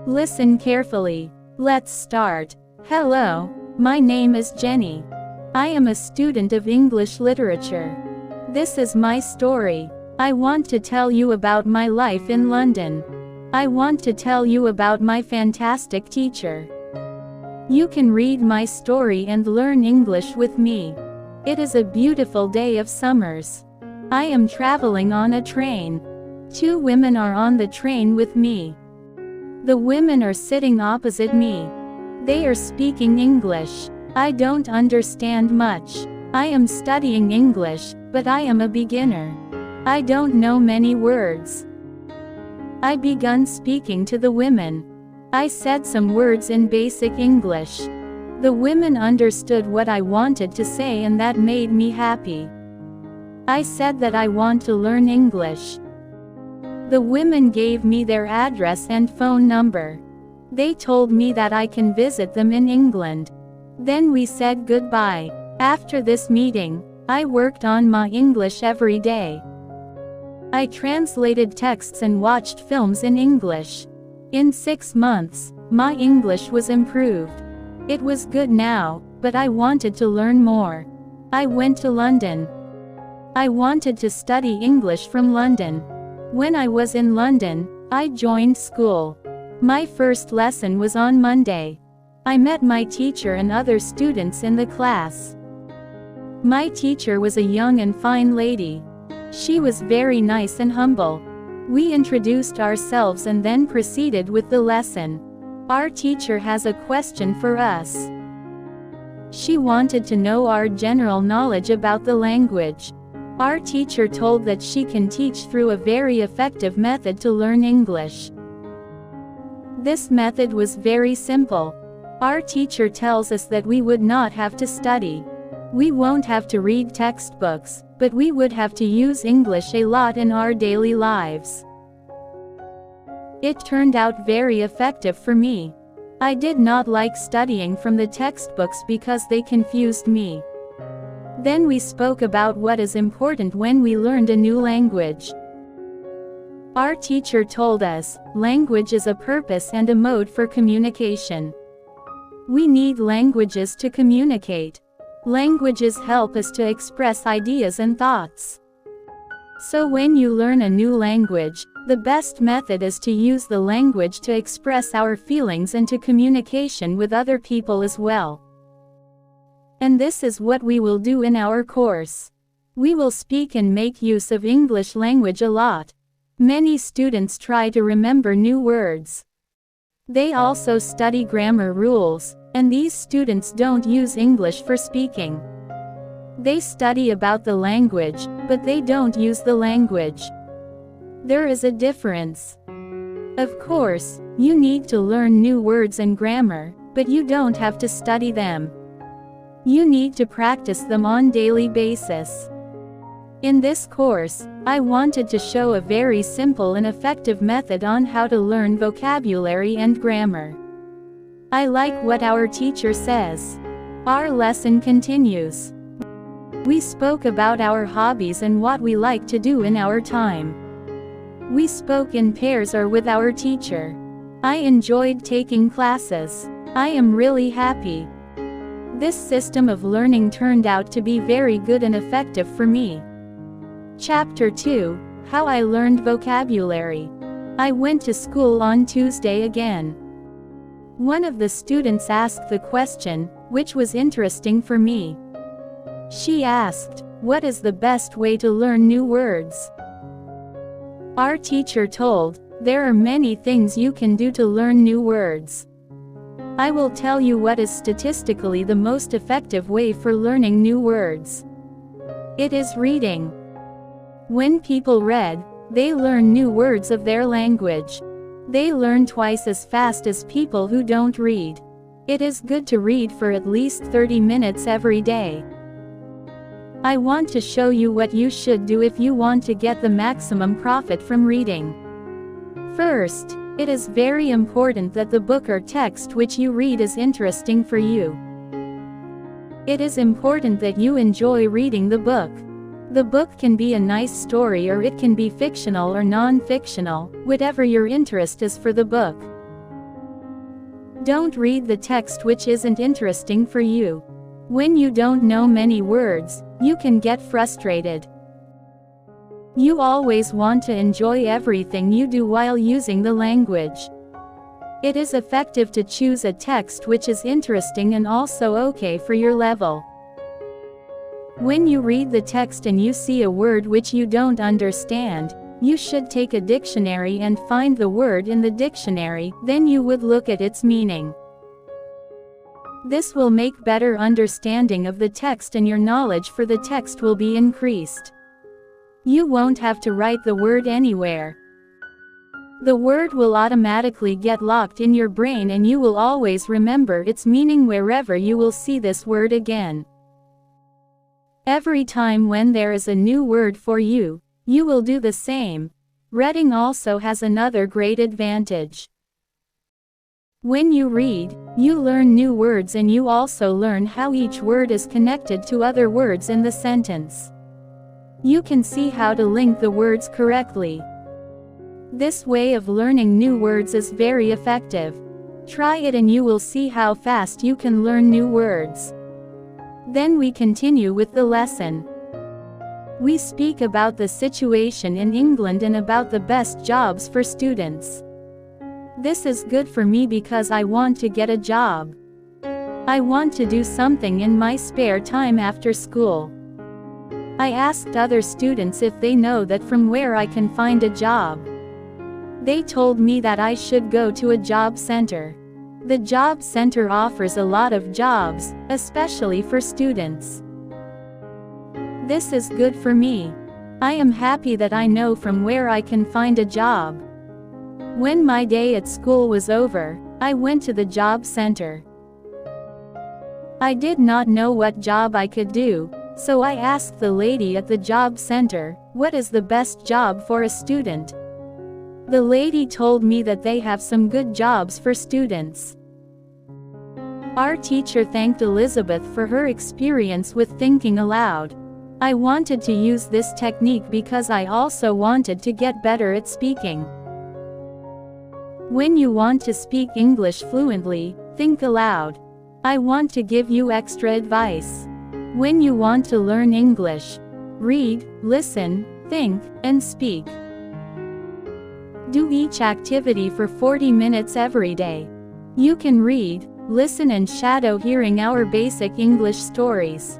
Listen carefully. Let's start. Hello, my name is Jenny. I am a student of English literature. This is my story. I want to tell you about my life in London. I want to tell you about my fantastic teacher. You can read my story and learn English with me. It is a beautiful day of summers. I am traveling on a train. Two women are on the train with me. The women are sitting opposite me. They are speaking English. I don't understand much. I am studying English, but I am a beginner. I don't know many words. I began speaking to the women. I said some words in basic English. The women understood what I wanted to say, and that made me happy. I said that I want to learn English. The women gave me their address and phone number. They told me that I can visit them in England. Then we said goodbye. After this meeting, I worked on my English every day. I translated texts and watched films in English. In 6 months, my English was improved. It was good now, but I wanted to learn more. I went to London. I wanted to study English from London. When I was in London, I joined school. My first lesson was on Monday. I met my teacher and other students in the class. My teacher was a young and fine lady. She was very nice and humble. We introduced ourselves and then proceeded with the lesson. Our teacher has a question for us. She wanted to know our general knowledge about the language. Our teacher told that she can teach through a very effective method to learn English. This method was very simple. Our teacher tells us that we would not have to study. We won't have to read textbooks, but we would have to use English a lot in our daily lives. It turned out very effective for me. I did not like studying from the textbooks because they confused me. Then we spoke about what is important when we learned a new language. Our teacher told us, language is a purpose and a mode for communication. We need languages to communicate. Languages help us to express ideas and thoughts. So when you learn a new language, the best method is to use the language to express our feelings and to communication with other people as well. And this is what we will do in our course. We will speak and make use of English language a lot. Many students try to remember new words. They also study grammar rules, and these students don't use English for speaking. They study about the language, but they don't use the language. There is a difference. Of course, you need to learn new words and grammar, but you don't have to study them. You need to practice them on daily basis. In this course, I wanted to show a very simple and effective method on how to learn vocabulary and grammar. I like what our teacher says. Our lesson continues. We spoke about our hobbies and what we like to do in our time. We spoke in pairs or with our teacher. I enjoyed taking classes. I am really happy. This system of learning turned out to be very good and effective for me. Chapter 2, How I Learned Vocabulary. I went to school on Tuesday again. One of the students asked the question, which was interesting for me. She asked, "What is the best way to learn new words?" Our teacher told, "There are many things you can do to learn new words. I will tell you what is statistically the most effective way for learning new words. It is reading. When people read, they learn new words of their language. They learn twice as fast as people who don't read. It is good to read for at least 30 minutes every day." I want to show you what you should do if you want to get the maximum profit from reading. First, it is very important that the book or text which you read is interesting for you. It is important that you enjoy reading the book. The book can be a nice story or it can be fictional or non-fictional, whatever your interest is for the book. Don't read the text which isn't interesting for you. When you don't know many words, you can get frustrated. You always want to enjoy everything you do while using the language. It is effective to choose a text which is interesting and also okay for your level. When you read the text and you see a word which you don't understand, you should take a dictionary and find the word in the dictionary, then you would look at its meaning. This will make better understanding of the text and your knowledge for the text will be increased. You won't have to write the word anywhere. The word will automatically get locked in your brain and you will always remember its meaning wherever you will see this word again. Every time when there is a new word for you, you will do the same. Reading also has another great advantage. When you read, you learn new words and you also learn how each word is connected to other words in the sentence. You can see how to link the words correctly. This way of learning new words is very effective. Try it and you will see how fast you can learn new words. Then we continue with the lesson. We speak about the situation in England and about the best jobs for students. This is good for me because I want to get a job. I want to do something in my spare time after school. I asked other students if they know that from where I can find a job. They told me that I should go to a job center. The job center offers a lot of jobs, especially for students. This is good for me. I am happy that I know from where I can find a job. When my day at school was over, I went to the job center. I did not know what job I could do, so I asked the lady at the job center, "What is the best job for a student?" The lady told me that they have some good jobs for students. Our teacher thanked Elizabeth for her experience with thinking aloud. I wanted to use this technique because I also wanted to get better at speaking. When you want to speak English fluently, think aloud. I want to give you extra advice. When you want to learn English, read, listen, think, and speak. Do each activity for 40 minutes every day. You can read, listen and shadow hearing our basic English stories.